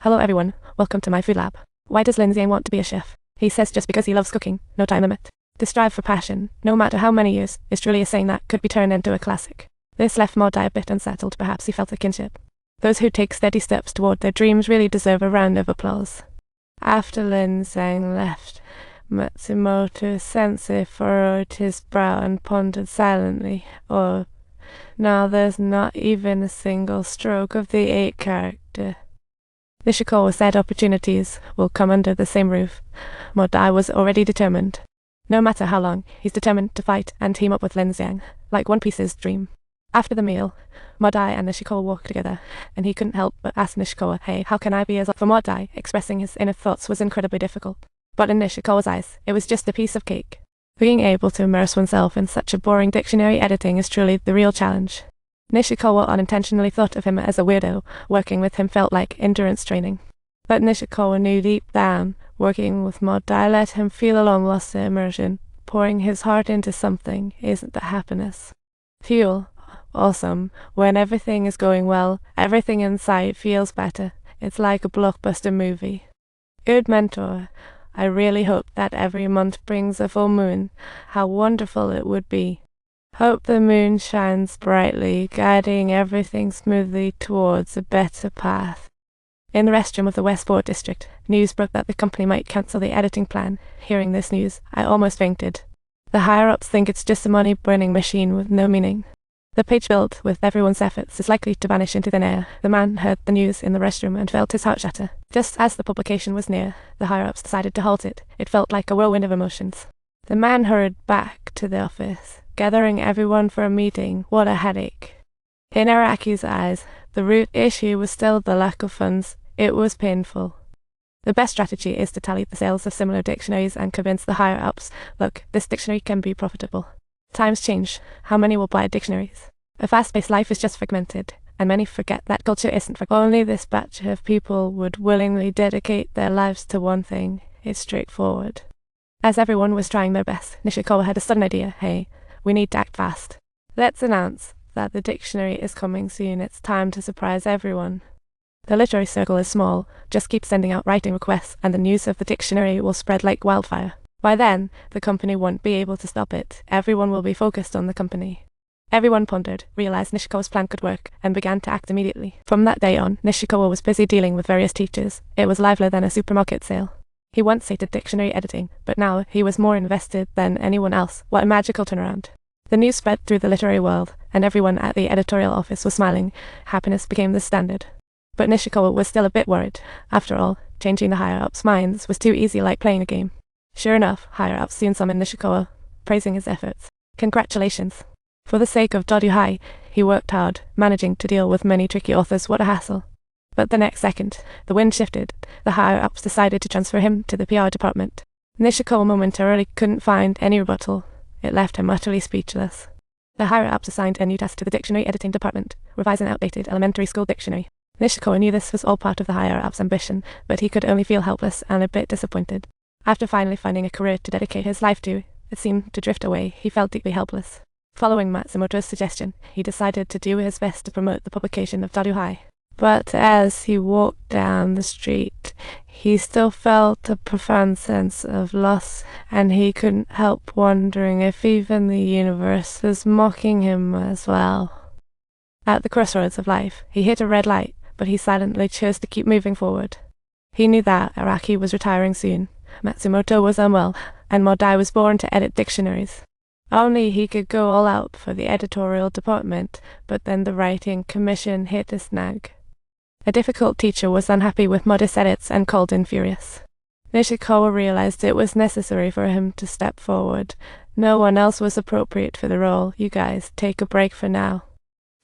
Hello everyone, welcome to my food lab. Why does Xiang want to be a chef? He says just because he loves cooking, no time limit. To strive for passion, no matter how many years, is truly a saying that could be turned into a classic. This left Modai a bit unsettled, perhaps he felt a kinship. Those who take steady steps toward their dreams really deserve a round of applause. After Xiang left, Matsumoto Sensei furrowed his brow and pondered silently. Oh, now there's not even a single stroke of the 8 character. Nishikawa said opportunities will come under the same roof. Modai was already determined. No matter how long, he's determined to fight and team up with Xiang, like One Piece's dream. After the meal, Modai and Nishikawa walked together, and he couldn't help but ask Nishikawa, "Hey, how can I be as..." For Modai, expressing his inner thoughts was incredibly difficult. But in Nishikawa's eyes, it was just a piece of cake. Being able to immerse oneself in such a boring dictionary editing is truly the real challenge. Nishikawa unintentionally thought of him as a weirdo. Working with him felt like endurance training. But Nishikawa knew deep down, working with Modai let him feel a long-lost immersion. Pouring his heart into something isn't the happiness. Fuel. Awesome. When everything is going well, everything inside feels better. It's like a blockbuster movie. Good mentor. I really hope that every month brings a full moon. How wonderful it would be. Hope the moon shines brightly, guiding everything smoothly towards a better path. In the restroom of the Westport district, news broke that the company might cancel the editing plan. Hearing this news, I almost fainted. The higher-ups think it's just a money-burning machine with no meaning. The page built with everyone's efforts is likely to vanish into thin air. The man heard the news in the restroom and felt his heart shatter. Just as the publication was near, the higher-ups decided to halt it. It felt like a whirlwind of emotions. The man hurried back to the office, gathering everyone for a meeting. What a headache. In Araki's eyes, the root issue was still the lack of funds. It was painful. The best strategy is to tally the sales of similar dictionaries and convince the higher-ups, look, this dictionary can be profitable. Times change. How many will buy dictionaries? A fast-paced life is just fragmented, and many forget that culture isn't fragmented. Only this batch of people would willingly dedicate their lives to one thing. It's straightforward. As everyone was trying their best, Nishikawa had a sudden idea. Hey, we need to act fast. Let's announce that the dictionary is coming soon. It's time to surprise everyone. The literary circle is small. Just keep sending out writing requests, and the news of the dictionary will spread like wildfire. By then, the company won't be able to stop it. Everyone will be focused on the company. Everyone pondered, realized Nishikawa's plan could work, and began to act immediately. From that day on, Nishikawa was busy dealing with various teachers. It was livelier than a supermarket sale. He once hated dictionary editing, but now he was more invested than anyone else. What a magical turnaround. The news spread through the literary world, and everyone at the editorial office was smiling. Happiness became the standard. But Nishikawa was still a bit worried. After all, changing the higher-ups' minds was too easy, like playing a game. Sure enough, higher-ups soon summoned Nishikawa, praising his efforts. Congratulations. For the sake of Daduhai, he worked hard, managing to deal with many tricky authors. What a hassle. But the next second, the wind shifted. The higher-ups decided to transfer him to the PR department. Nishikawa momentarily couldn't find any rebuttal. It left him utterly speechless. The higher-ups assigned a new task to the dictionary editing department, revise an outdated elementary school dictionary. Nishikawa knew this was all part of the higher-ups' ambition, but he could only feel helpless and a bit disappointed. After finally finding a career to dedicate his life to, it seemed to drift away. He felt deeply helpless. Following Matsumoto's suggestion, he decided to do his best to promote the publication of Daduhai. But as he walked down the street, he still felt a profound sense of loss, and he couldn't help wondering if even the universe was mocking him as well. At the crossroads of life, he hit a red light, but he silently chose to keep moving forward. He knew that Araki was retiring soon. Matsumoto was unwell, and Modai was born to edit dictionaries. Only he could go all out for the editorial department, but then the writing commission hit a snag. A difficult teacher was unhappy with modest edits and called in furious. Nishikawa realized it was necessary for him to step forward. No one else was appropriate for the role. You guys, take a break for now.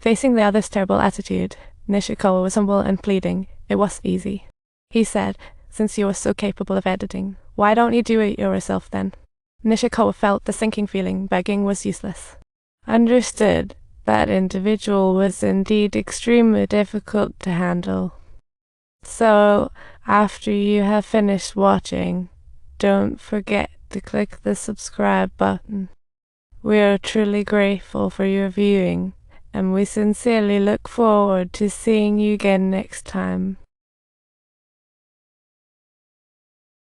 Facing the other's terrible attitude, Nishikawa was humble and pleading. It wasn't easy. He said, since you are so capable of editing, why don't you do it yourself then? Nishikawa felt the sinking feeling. Begging was useless. Understood. That individual was indeed extremely difficult to handle. So, after you have finished watching, don't forget to click the subscribe button. We are truly grateful for your viewing, and we sincerely look forward to seeing you again next time.